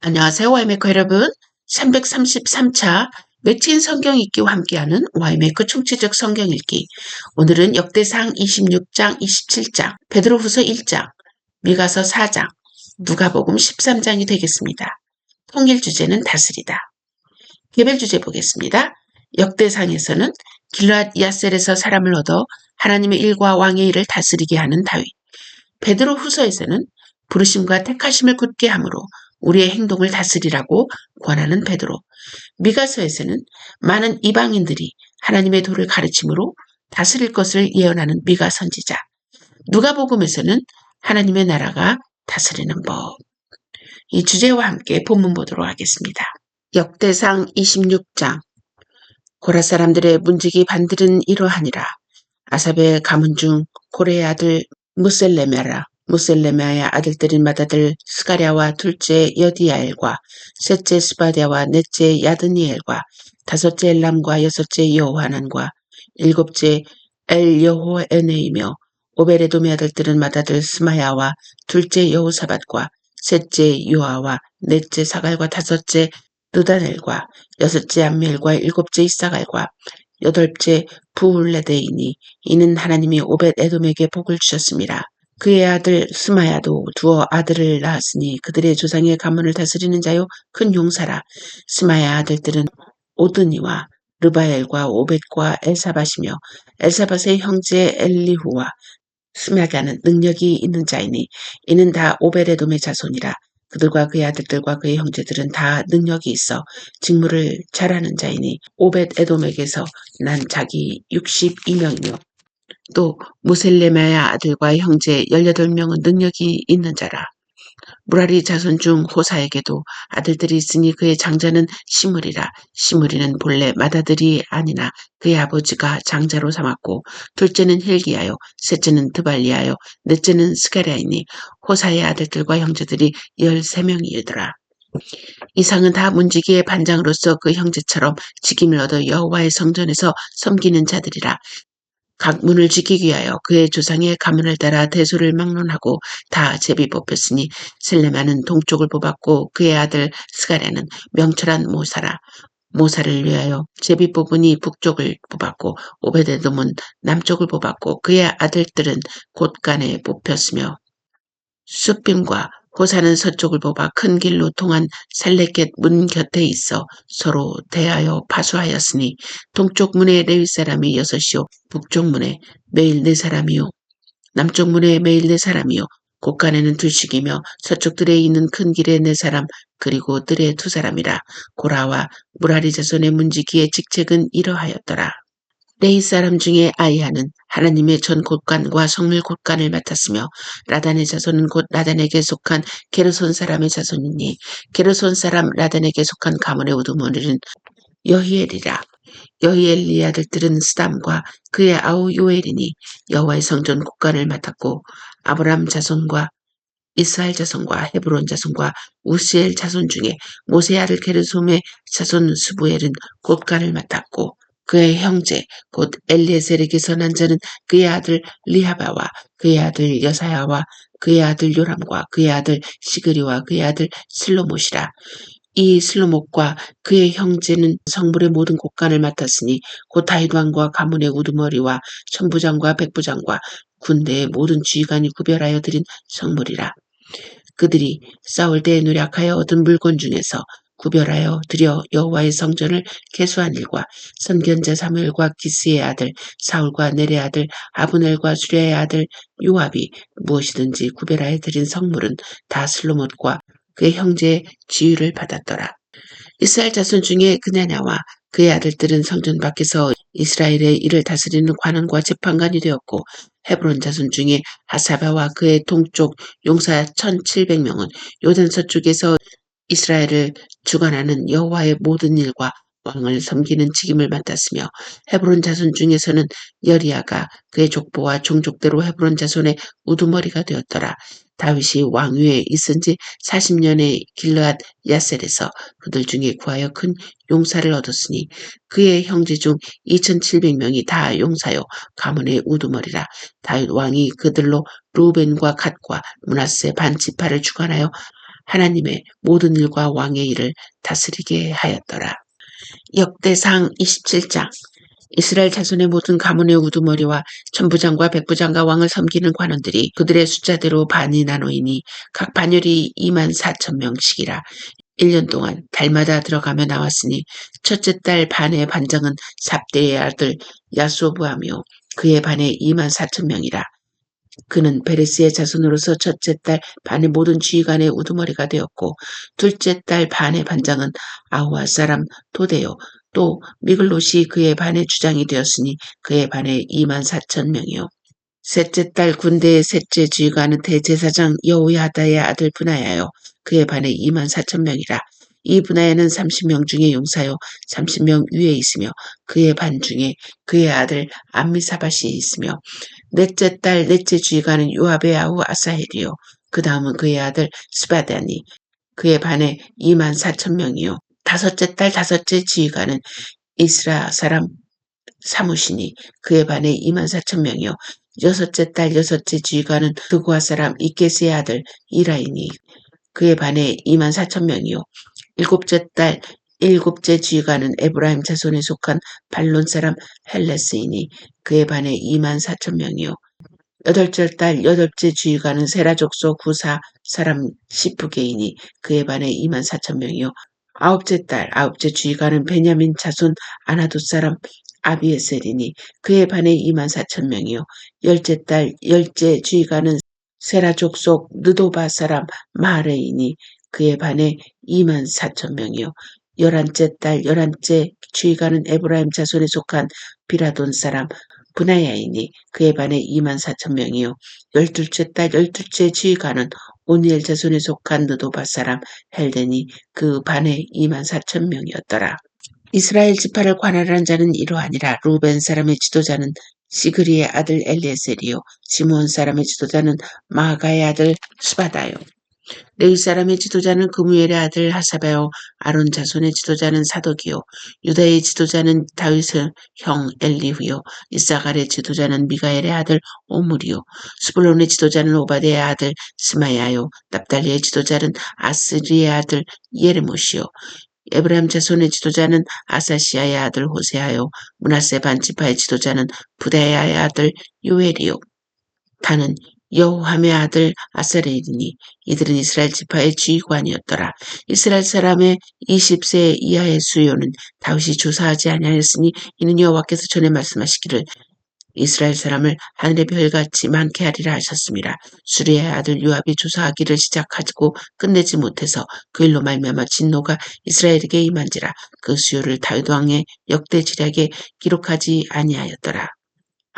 안녕하세요. 와이메커 여러분. 333차 맥진 성경 읽기와 함께하는 와이메커 총체적 성경 읽기. 오늘은 역대상 26장, 27장, 베드로후서 1장, 미가서 4장, 누가복음 13장이 되겠습니다. 통일 주제는 다스리다. 개별 주제 보겠습니다. 역대상에서는 길르앗 야셀에서 사람을 얻어 하나님의 일과 왕의 일을 다스리게 하는 다윗. 베드로후서에서는 부르심과 택하심을 굳게 함으로 우리의 행동을 다스리라고 권하는 베드로. 미가서에서는 많은 이방인들이 하나님의 도를 가르침으로 다스릴 것을 예언하는 미가 선지자. 누가복음에서는 하나님의 나라가 다스리는 법. 이 주제와 함께 본문 보도록 하겠습니다. 역대상 26장. 고라 사람들의 문지기 반들은 이러하니라. 아삽의 가문 중 고레의 아들 무셀레메아의 아들들인 맏아들 스가랴와 둘째 여디야엘과 셋째 스바랴와 넷째 야드니엘과 다섯째 엘람과 여섯째 여호하난과 일곱째 엘여호에네이며 오베레돔의 아들들은 맏아들 스마야와 둘째 여호사밧과 셋째 요아와 넷째 사갈과 다섯째 느다넬과 여섯째 암미엘과 일곱째 이사갈과 여덟째 부울레데이니 이는 하나님이 오벳 에돔에게 복을 주셨습니다. 그의 아들 스마야도 두어 아들을 낳았으니 그들의 조상의 가문을 다스리는 자요 큰 용사라. 스마야 아들들은 오드니와 르바엘과 오벳과 엘사밧이며 엘사밧의 형제 엘리후와 스마야는 능력이 있는 자이니 이는 다 오벳에돔의 자손이라. 그들과 그의 아들들과 그의 형제들은 다 능력이 있어 직무를 잘하는 자이니 오벳에돔에게서 난 자기 62명이며 또 무셀레마의 아들과 형제 18명은 능력이 있는 자라. 무라리 자손 중 호사에게도 아들들이 있으니 그의 장자는 시므리라. 시므리는 본래 맏아들이 아니나 그의 아버지가 장자로 삼았고 둘째는 힐기야요 셋째는 드발리야요 넷째는 스가랴이니 호사의 아들들과 형제들이 13명이더라. 이상은 다 문지기의 반장으로서 그 형제처럼 직임을 얻어 여호와의 성전에서 섬기는 자들이라. 각 문을 지키기 위하여 그의 조상의 가문을 따라 대소를 막론하고 다 제비 뽑혔으니 셀레마는 동쪽을 뽑았고 그의 아들 스가랴는 명철한 모사라. 모사를 위하여 제비 뽑으니 북쪽을 뽑았고 오베데돔은 남쪽을 뽑았고 그의 아들들은 곳간에 뽑혔으며 수빔과 호사는 서쪽을 뽑아 큰 길로 통한 살레겟 문 곁에 있어 서로 대하여 파수하였으니 동쪽 문에 레위 사람이 6이요 북쪽 문에 매일 4사람이요 남쪽 문에 매일 4사람이요 곳간에는 2씩이며 서쪽 뜰에 있는 큰 길에 4사람 그리고 뜰에 2사람이라. 고라와 무라리 자손의 문지기의 직책은 이러하였더라. 레위 사람 중에 아이하는 하나님의 전 곳간과 성물 곳간을 맡았으며 라단의 자손은 곧 라단에게 속한 게르손 사람의 자손이니 게르손 사람 라단에게 속한 가문의 우두머리는 여히엘이라. 여히엘의 아들들은 스담과 그의 아우 요엘이니 여호와의 성전 곳간을 맡았고 아브람 자손과 이스라엘 자손과 헤브론 자손과 우시엘 자손 중에 모세 아들 게르솜의 자손 스부엘은 곳간을 맡았고 그의 형제 곧 엘리에셀에게서 난 자는 그의 아들 리하바와 그의 아들 여사야와 그의 아들 요람과 그의 아들 시그리와 그의 아들 슬로못이라. 이 슬로못과 그의 형제는 성물의 모든 곳간을 맡았으니 곧 다윗 왕과 가문의 우두머리와 천부장과 백부장과 군대의 모든 지휘관이 구별하여 드린 성물이라. 그들이 싸울 때에 노력하여 얻은 물건 중에서 구별하여 드려 여호와의 성전을 개수한 일과 선견자 사무엘과 기스의 아들 사울과 넬의 아들 아브넬과 수랴의 아들 요압이 무엇이든지 구별하여 드린 성물은 다 슬로못과 그의 형제의 지휘를 받았더라. 이스라엘 자손 중에 그냐냐와 그의 아들들은 성전 밖에서 이스라엘의 일을 다스리는 관원과 재판관이 되었고 헤브론 자손 중에 하사바와 그의 동쪽 용사 1700명은 요단 서쪽에서 이스라엘을 주관하는 여호와의 모든 일과 왕을 섬기는 직임을 맡았으며 헤브론 자손 중에서는 여리야가 그의 족보와 종족대로 헤브론 자손의 우두머리가 되었더라. 다윗이 왕위에 있은 지 40년의 길르앗 야셀에서 그들 중에 구하여 큰 용사를 얻었으니 그의 형제 중 2700명이 다 용사요 가문의 우두머리라. 다윗 왕이 그들로 루벤과 갓과 므낫세 반 지파를 주관하여 하나님의 모든 일과 왕의 일을 다스리게 하였더라. 역대상 27장. 이스라엘 자손의 모든 가문의 우두머리와 천부장과 백부장과 왕을 섬기는 관원들이 그들의 숫자대로 반이 나누이니 각 반열이 24,000명씩이라. 1년 동안 달마다 들어가며 나왔으니 첫째 달 반의 반장은 삽대의 아들 야소부하며 그의 반에 24,000명이라. 그는 베레스의 자손으로서 첫째 달 반의 모든 지휘관의 우두머리가 되었고 둘째 달 반의 반장은 아우아 사람 도데요. 또 미글롯이 그의 반의 주장이 되었으니 그의 반에 24,000명이요. 셋째 달 군대의 셋째 지휘관은 대제사장 여호야다의 아들 브나야요. 그의 반에 24,000명이라. 이 브나야는 30명 중에 용사요 30명 위에 있으며 그의 반 중에 그의 아들 암미사밧이 있으며 넷째 달 넷째 지휘관은 요압의 아우 아사헬이요. 그 다음은 그의 아들 스바다니 그의 반에 24,000명이요. 다섯째 달 다섯째 지휘관은 이스라 사람 사무시니 그의 반에 24,000명이요. 여섯째 달 여섯째 지휘관은 드고아 사람 이게스의 아들 이라이니 그의 반에 24,000명이요. 일곱째 달 일곱째 지휘관은 에브라임 자손에 속한 발론 사람 헬레스이니 그의 반에 24,000명이요. 여덟째 달 여덟째 지휘관은 세라 족속 구사 사람 시프게이니 그의 반에 24,000명이요. 아홉째 달 아홉째 지휘관은 베냐민 자손 아나돗 사람 아비에셀이니 그의 반에 24,000명이요. 열째 달 열째 지휘관은 세라 족속 느도바 사람 마하레이니 그의 반에 24,000명이요. 열한째 달 열한째 지휘관은 에브라임 자손에 속한 비라돈 사람 브나야이니 그의 반에 24,000명이요. 열둘째 달 열둘째 지휘관은 오니엘 자손에 속한 느도바 사람 헬덴이 그 반에 24,000명이었더라. 이스라엘 지파를 관할하는 자는 이러하니라. 루벤 사람의 지도자는 시그리의 아들 엘리에셀이요. 시므온 사람의 지도자는 마가의 아들 스바다요. 레위 사람의 지도자는 그무엘의 아들 하사바요. 아론 자손의 지도자는 사독이요. 유다의 지도자는 다윗의 형 엘리후요. 이사갈의 지도자는 미가엘의 아들 오므리요. 스불론의 지도자는 오바데의 아들 스마야요. 납달리의 지도자는 아스리의 아들 예레못이요. 에브라임 자손의 지도자는 아사시아의 아들 호세아요. 므낫세 반지파의 지도자는 부다야의 아들 요엘이요. 다는 여호함의 아들 아사렐이니 이들은 이스라엘 지파의 지휘관이었더라. 이스라엘 사람의 20세 이하의 수요는 다윗이 조사하지 아니하였으니 이는 여호와께서 전에 말씀하시기를 이스라엘 사람을 하늘의 별같이 많게 하리라 하셨습니다. 수리의 아들 요압이 조사하기를 시작하고 끝내지 못해서 그 일로 말미암아 진노가 이스라엘에게 임한지라. 그 수요를 다윗 왕의 역대 지략에 기록하지 아니하였더라.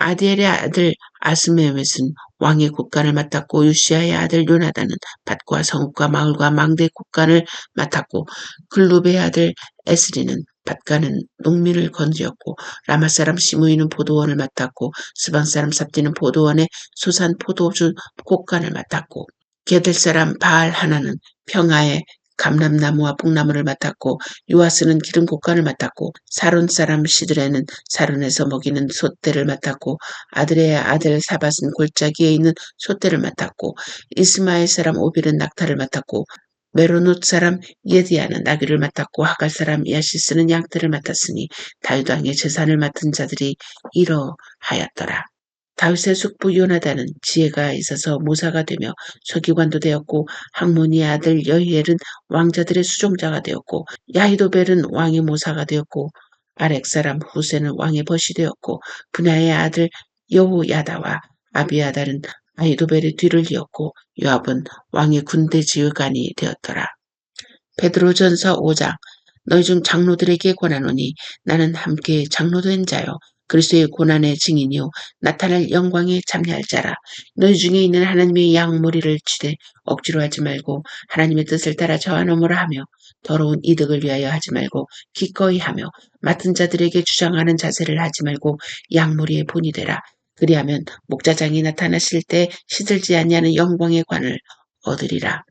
아디엘의 아들 아스메웻은 왕의 국간을 맡았고 유시아의 아들 요나단은 밭과 성읍과 마을과 망대 국간을 맡았고 글룹의 아들 에스리는 밭가는 농민을 건드렸고 라마 사람 시므이는 포도원을 맡았고 스방 사람 삽디는 포도원의 소산 포도주 곡간을 맡았고 게델 사람 바알 하나는 평화의 감람나무와 뽕나무를 맡았고 요아스는 기름 곡간을 맡았고 사론 사람 시드레는 사론에서 먹이는 솥대를 맡았고 아들의 아들 사밧은 골짜기에 있는 솥대를 맡았고 이스마엘 사람 오빌은 낙타를 맡았고 메로노트 사람 예디아는 나귀를 맡았고 하갈 사람 야시스는 양떼를 맡았으니 다윗 왕의 재산을 맡은 자들이 이러하였더라. 다윗의 숙부 요나단은 지혜가 있어서 모사가 되며 서기관도 되었고 학모니의 아들 여히엘은 왕자들의 수종자가 되었고 야히도벨은 왕의 모사가 되었고 아렉 사람 후세는 왕의 벗이 되었고 분야의 아들 여호야다와 아비아달은 아히도벨의 뒤를 이었고 요압은 왕의 군대 지휘관이 되었더라. 베드로전서 5장. 너희 중 장로들에게 권하노니 나는 함께 장로된 자요 그리스도의 고난의 증인이요 나타날 영광에 참여할 자라. 너희 중에 있는 하나님의 양머리를 치되 억지로 하지 말고 하나님의 뜻을 따라 저와 넘으라 하며 더러운 이득을 위하여 하지 말고 기꺼이 하며 맡은 자들에게 주장하는 자세를 하지 말고 양머리의 본이 되라. 그리하면 목자장이 나타나실 때 시들지 아니하는 영광의 관을 얻으리라.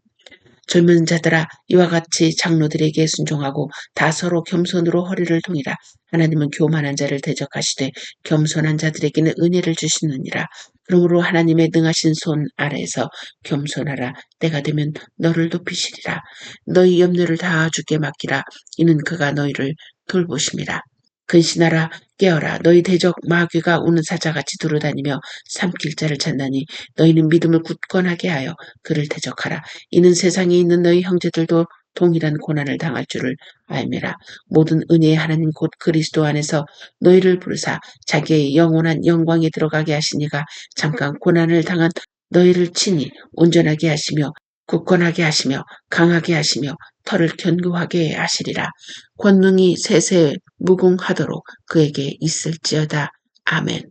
젊은 자들아 이와 같이 장로들에게 순종하고 다 서로 겸손으로 허리를 동이라. 하나님은 교만한 자를 대적하시되 겸손한 자들에게는 은혜를 주시느니라. 그러므로 하나님의 능하신 손 아래에서 겸손하라. 때가 되면 너를 높이시리라. 너희 염려를 다 주께 맡기라. 이는 그가 너희를 돌보심이라. 근신하라. 깨어라. 너희 대적 마귀가 우는 사자같이 두루다니며 삼킬 자를 찾나니 너희는 믿음을 굳건하게 하여 그를 대적하라. 이는 세상에 있는 너희 형제들도 동일한 고난을 당할 줄을 알미라. 모든 은혜의 하나님 곧 그리스도 안에서 너희를 부르사 자기의 영원한 영광에 들어가게 하시니가 잠깐 고난을 당한 너희를 친히 온전하게 하시며 굳건하게 하시며 강하게 하시며 털을 견고하게 하시리라. 권능이 세세 무궁하도록 그에게 있을지어다. 아멘.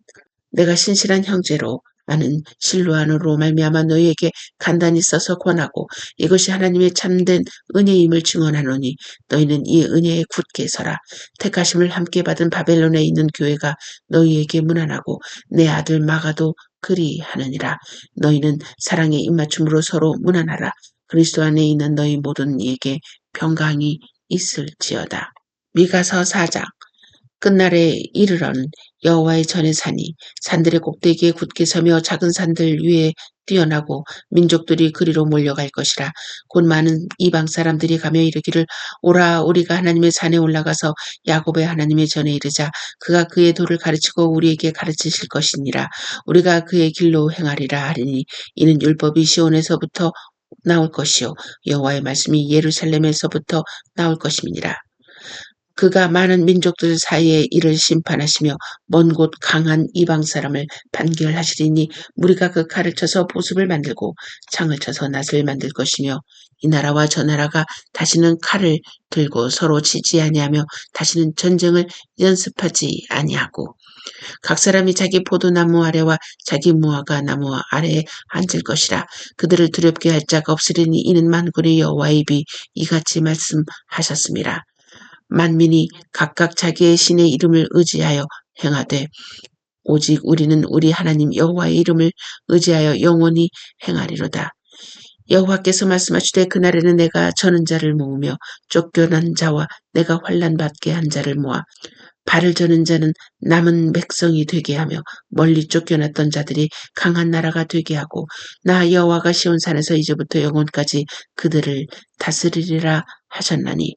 내가 신실한 형제로 아는 실로아노로 말미암아 너희에게 간단히 써서 권하고 이것이 하나님의 참된 은혜임을 증언하노니 너희는 이 은혜에 굳게 서라. 택하심을 함께 받은 바벨론에 있는 교회가 너희에게 문안하고 내 아들 마가도 그리하느니라. 너희는 사랑의 입맞춤으로 서로 문안하라. 그리스도 안에 있는 너희 모든 이에게 평강이 있을지어다. 미가서 4장. 끝날에 이르러는 여호와의 전의 산이 산들의 꼭대기에 굳게 서며 작은 산들 위에 뛰어나고 민족들이 그리로 몰려갈 것이라. 곧 많은 이방 사람들이 가며 이르기를 오라 우리가 하나님의 산에 올라가서 야곱의 하나님의 전에 이르자. 그가 그의 도를 가르치고 우리에게 가르치실 것이니라. 우리가 그의 길로 행하리라 하리니 이는 율법이 시온에서부터 나올 것이요 여호와의 말씀이 예루살렘에서부터 나올 것임이니라. 그가 많은 민족들 사이에 이를 심판하시며 먼 곳 강한 이방 사람을 판결하시리니 무리가 그 칼을 쳐서 보습을 만들고 창을 쳐서 낫을 만들 것이며 이 나라와 저 나라가 다시는 칼을 들고 서로 치지 아니하며 다시는 전쟁을 연습하지 아니하고 각 사람이 자기 포도나무 아래와 자기 무화과 나무 아래에 앉을 것이라. 그들을 두렵게 할 자가 없으리니 이는 만군의 여호와의 입이 이같이 말씀하셨습니다. 만민이 각각 자기의 신의 이름을 의지하여 행하되 오직 우리는 우리 하나님 여호와의 이름을 의지하여 영원히 행하리로다. 여호와께서 말씀하시되 그날에는 내가 저는 자를 모으며 쫓겨난 자와 내가 환난 받게 한 자를 모아 발을 저는 자는 남은 백성이 되게 하며 멀리 쫓겨났던 자들이 강한 나라가 되게 하고 나 여호와가 시온산에서 이제부터 영원까지 그들을 다스리리라 하셨나니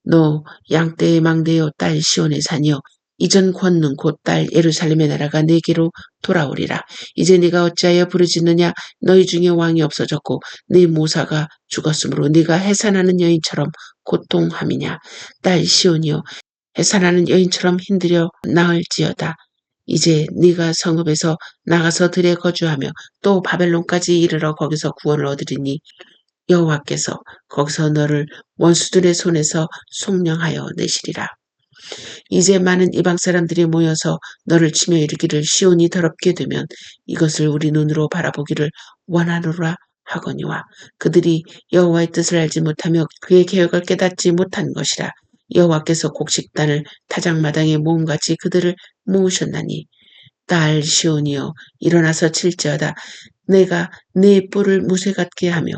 너 양떼의 망대여 딸 시온의 산이여 이전 권능 곧 딸 예루살렘의 나라가 내게로 돌아오리라. 이제 네가 어찌하여 부르짖느냐. 너희 중에 왕이 없어졌고 네 모사가 죽었으므로 네가 해산하는 여인처럼 고통함이냐. 딸 시온이여 해산하는 여인처럼 힘들여 나을지어다. 이제 네가 성읍에서 나가서 들에 거주하며 또 바벨론까지 이르러 거기서 구원을 얻으리니 여호와께서 거기서 너를 원수들의 손에서 속량하여 내시리라. 이제 많은 이방 사람들이 모여서 너를 치며 이르기를 시온이 더럽게 되면 이것을 우리 눈으로 바라보기를 원하노라 하거니와 그들이 여호와의 뜻을 알지 못하며 그의 계획을 깨닫지 못한 것이라. 여호와께서 곡식단을 타작마당에 모음같이 그들을 모으셨나니 딸 시온이여 일어나서 칠지어다. 내가 네 뿔을 무쇠 같게 하며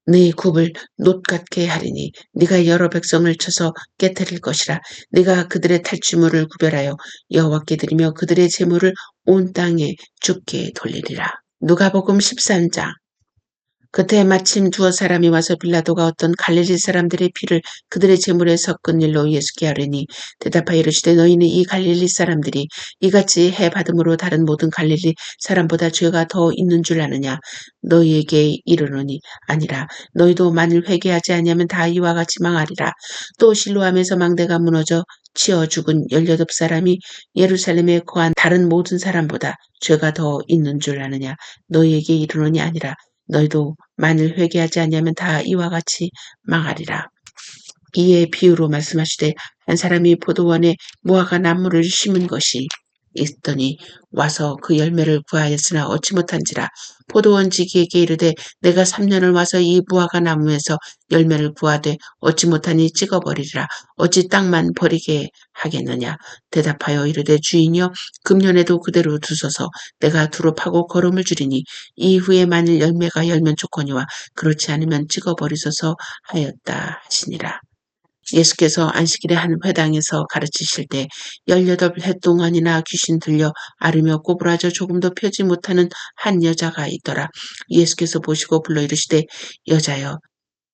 네 굽을 놋 같게 하리니 네가 여러 백성을 쳐서 깨뜨릴 것이라. 네가 그들의 탈취물을 구별하여 여호와께 드리며 그들의 재물을 온 땅에 주께 돌리리라. 누가복음 13장. 그때 마침 두어 사람이 와서 빌라도가 어떤 갈릴리 사람들의 피를 그들의 제물에 섞은 일로 예수께 아뢰니 대답하여 이르시되 너희는 이 갈릴리 사람들이 이같이 해 받음으로 다른 모든 갈릴리 사람보다 죄가 더 있는 줄 아느냐. 너희에게 이르노니 아니라. 너희도 만일 회개하지 아니하면 다 이와 같이 망하리라. 또 실로암에서 망대가 무너져 치어 죽은 18사람이 예루살렘에 거한 다른 모든 사람보다 죄가 더 있는 줄 아느냐. 너희에게 이르노니 아니라. 너희도 만일 회개하지 아니하면 다 이와 같이 망하리라. 이에 비유로 말씀하시되 한 사람이 포도원에 무화과 나무를 심은 것이 있더니 와서 그 열매를 구하였으나 얻지 못한지라. 포도원 지기에게 이르되 내가 3년을 와서 이 무화과 나무에서 열매를 구하되 얻지 못하니 찍어버리리라. 어찌 땅만 버리게 하겠느냐. 대답하여 이르되 주인이여 금년에도 그대로 두소서. 내가 두루 파고 거름을 주리니 이후에 만일 열매가 열면 좋거니와 그렇지 않으면 찍어버리소서 하였다 하시니라. 예수께서 안식일에 한 회당에서 가르치실 때 18해 동안이나 귀신 들려 앓으며 꼬부라져 조금도 펴지 못하는 한 여자가 있더라. 예수께서 보시고 불러 이르시되 여자여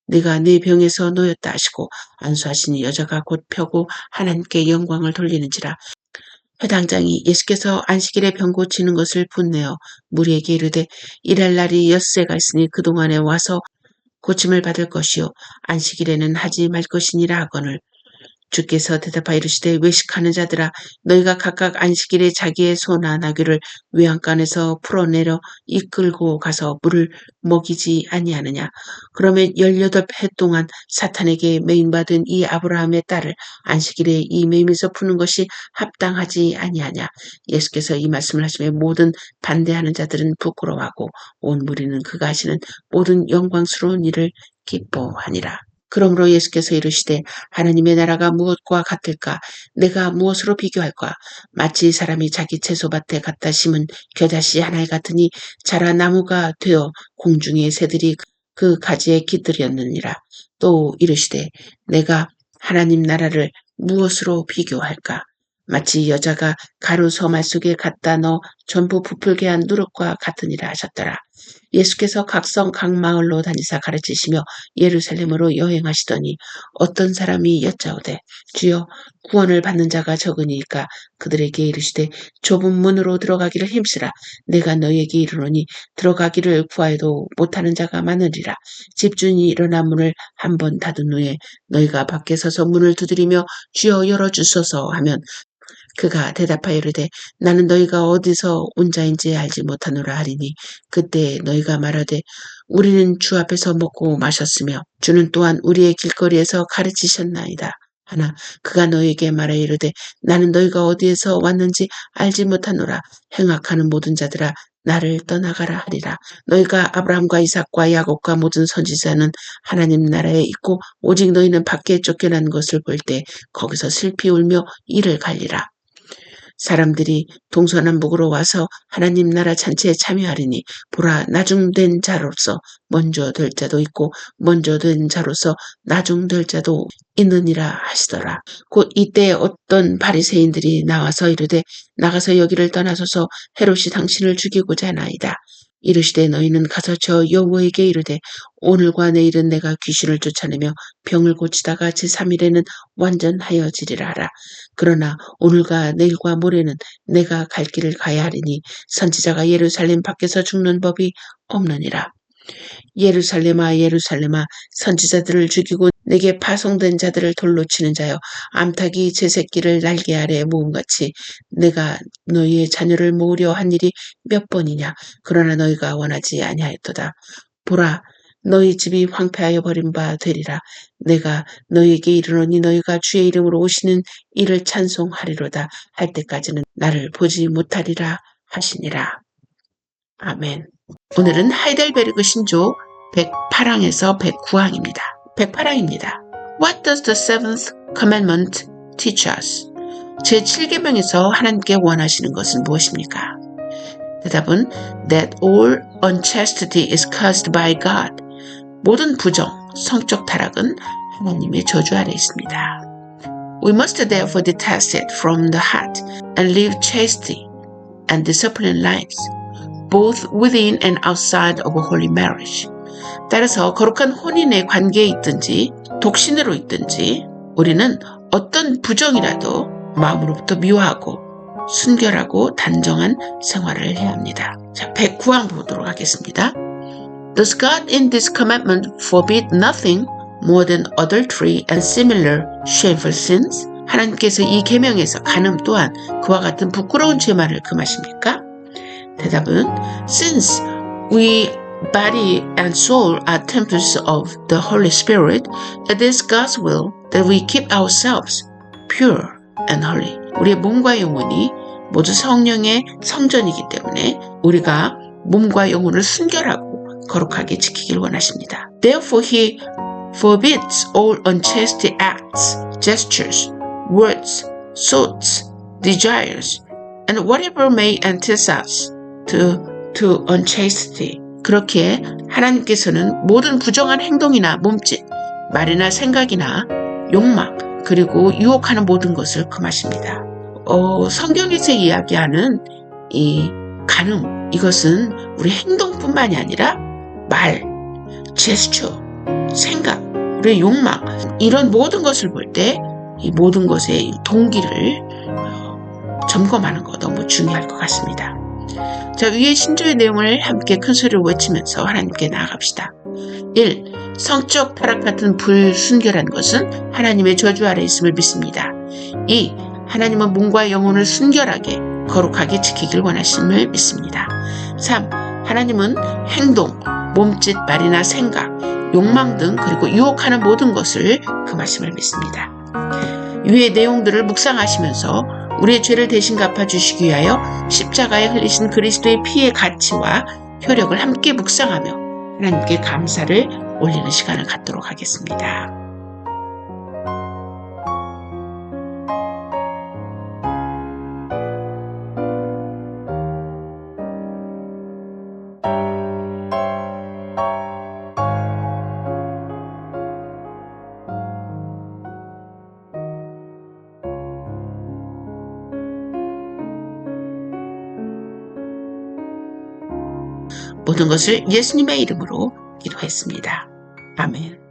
네가 네 병에서 놓였다 하시고 안수하시니 여자가 곧 펴고 하나님께 영광을 돌리는지라. 회당장이 예수께서 안식일에 병 고치는 것을 분내어 무리에게 이르되 일할 날이 엿새가 있으니 그동안에 와서 고침을 받을 것이요 안식일에는 하지 말 것이니라 하거늘 주께서 대답하여 이르시되 외식하는 자들아 너희가 각각 안식일에 자기의 소나 나귀를 외양간에서 풀어내려 이끌고 가서 물을 먹이지 아니하느냐. 그러면 18해 동안 사탄에게 매임받은 이 아브라함의 딸을 안식일에 이 매임에서 푸는 것이 합당하지 아니하냐. 예수께서 이 말씀을 하시며 모든 반대하는 자들은 부끄러워하고 온 무리는 그가 하시는 모든 영광스러운 일을 기뻐하니라. 그러므로 예수께서 이르시되 하나님의 나라가 무엇과 같을까? 내가 무엇으로 비교할까? 마치 사람이 자기 채소밭에 갖다 심은 겨자씨 하나에 같으니 자라 나무가 되어 공중의 새들이 그 가지에 깃들였느니라. 또 이르시되 내가 하나님 나라를 무엇으로 비교할까? 마치 여자가 가루 서말 속에 갖다 넣어 전부 부풀게 한 누룩과 같으니라 하셨더라. 예수께서 각성 각 마을로 다니사 가르치시며 예루살렘으로 여행하시더니 어떤 사람이 여짜오되 주여 구원을 받는 자가 적으니까 그들에게 이르시되 좁은 문으로 들어가기를 힘쓰라. 내가 너희에게 이르노니 들어가기를 구하여도 못하는 자가 많으리라. 집주인이 일어나 문을 한 번 닫은 후에 너희가 밖에 서서 문을 두드리며 주여 열어주소서 하면 그가 대답하여 이르되 나는 너희가 어디서 온 자인지 알지 못하노라 하리니 그때 너희가 말하되 우리는 주 앞에서 먹고 마셨으며 주는 또한 우리의 길거리에서 가르치셨나이다. 하나 그가 너희에게 말하여 이르되 나는 너희가 어디에서 왔는지 알지 못하노라. 행악하는 모든 자들아 나를 떠나가라 하리라. 너희가 아브라함과 이삭과 야곱과 모든 선지자는 하나님 나라에 있고 오직 너희는 밖에 쫓겨난 것을 볼 때 거기서 슬피 울며 이를 갈리라. 사람들이 동서남북으로 와서 하나님 나라 잔치에 참여하리니 보라 나중된 자로서 먼저 될 자도 있고 먼저 된 자로서 나중될 자도 있느니라 하시더라. 곧 이때 어떤 바리새인들이 나와서 이르되 나가서 여기를 떠나소서 헤롯이 당신을 죽이고자 하나이다. 이르시되 너희는 가서 저 여호와에게 이르되 오늘과 내일은 내가 귀신을 쫓아내며 병을 고치다가 제3일에는 완전하여지리라 하라. 그러나 오늘과 내일과 모레는 내가 갈 길을 가야 하리니 선지자가 예루살렘 밖에서 죽는 법이 없느니라. 예루살렘아 예루살렘아 선지자들을 죽이고 내게 파송된 자들을 돌로 치는 자여 암탉이 제 새끼를 날개 아래 모음같이 내가 너희의 자녀를 모으려 한 일이 몇 번이냐. 그러나 너희가 원하지 아니하였도다. 보라 너희 집이 황폐하여 버린 바 되리라. 내가 너희에게 이르노니 너희가 주의 이름으로 오시는 이를 찬송하리로다 할 때까지는 나를 보지 못하리라 하시니라. 아멘. 오늘은 하이델베르그 신조 108항에서 109항입니다. 108항입니다. What does the seventh commandment teach us? 제7계명에서 하나님께 원하시는 것은 무엇입니까? 대답은 That all unchastity is caused by God. 모든 부정, 성적 타락은 하나님의 저주 아래 있습니다. We must therefore detest it from the heart and live chastely and disciplined lives, both within and outside of a holy marriage. 따라서 거룩한 혼인의 관계에 있든지 독신으로 있든지 우리는 어떤 부정이라도 마음으로부터 미워하고 순결하고 단정한 생활을 해야 합니다. 자, 109항 보도록 하겠습니다. Does God in this commandment forbid nothing more than adultery and similar shameful sins? 하나님께서 이 계명에서 간음 또한 그와 같은 부끄러운 죄만을 금하십니까? 대답은 Since we body and soul are temples of the Holy Spirit, it is God's will that we keep ourselves pure and holy. 우리의 몸과 영혼이 모두 성령의 성전이기 때문에 우리가 몸과 영혼을 순결하고 거룩하게 지키길 원하십니다. Therefore he forbids all unchaste acts, gestures, words, thoughts, desires, and whatever may entice us to unchastity. 그렇게 하나님께서는 모든 부정한 행동이나 몸짓, 말이나 생각이나 욕망, 그리고 유혹하는 모든 것을 금하십니다. 성경에서 이야기하는 이 간음, 이것은 우리 행동뿐만이 아니라 말, 제스처, 생각, 우리의 욕망, 이런 모든 것을 볼 때 이 모든 것의 동기를 점검하는 거 너무 중요할 것 같습니다. 자, 위의 신조의 내용을 함께 큰 소리로 외치면서 하나님께 나아갑시다. 1. 성적 타락 같은 불순결한 것은 하나님의 저주 아래 있음을 믿습니다. 2. 하나님은 몸과 영혼을 순결하게 거룩하게 지키길 원하심을 믿습니다. 3. 하나님은 행동, 몸짓, 말이나 생각, 욕망 등 그리고 유혹하는 모든 것을 금하심을 믿습니다. 위의 내용들을 묵상하시면서 우리의 죄를 대신 갚아주시기 위하여 십자가에 흘리신 그리스도의 피의 가치와 효력을 함께 묵상하며 하나님께 감사를 올리는 시간을 갖도록 하겠습니다. 모든 것을 예수님의 이름으로 기도했습니다. 아멘.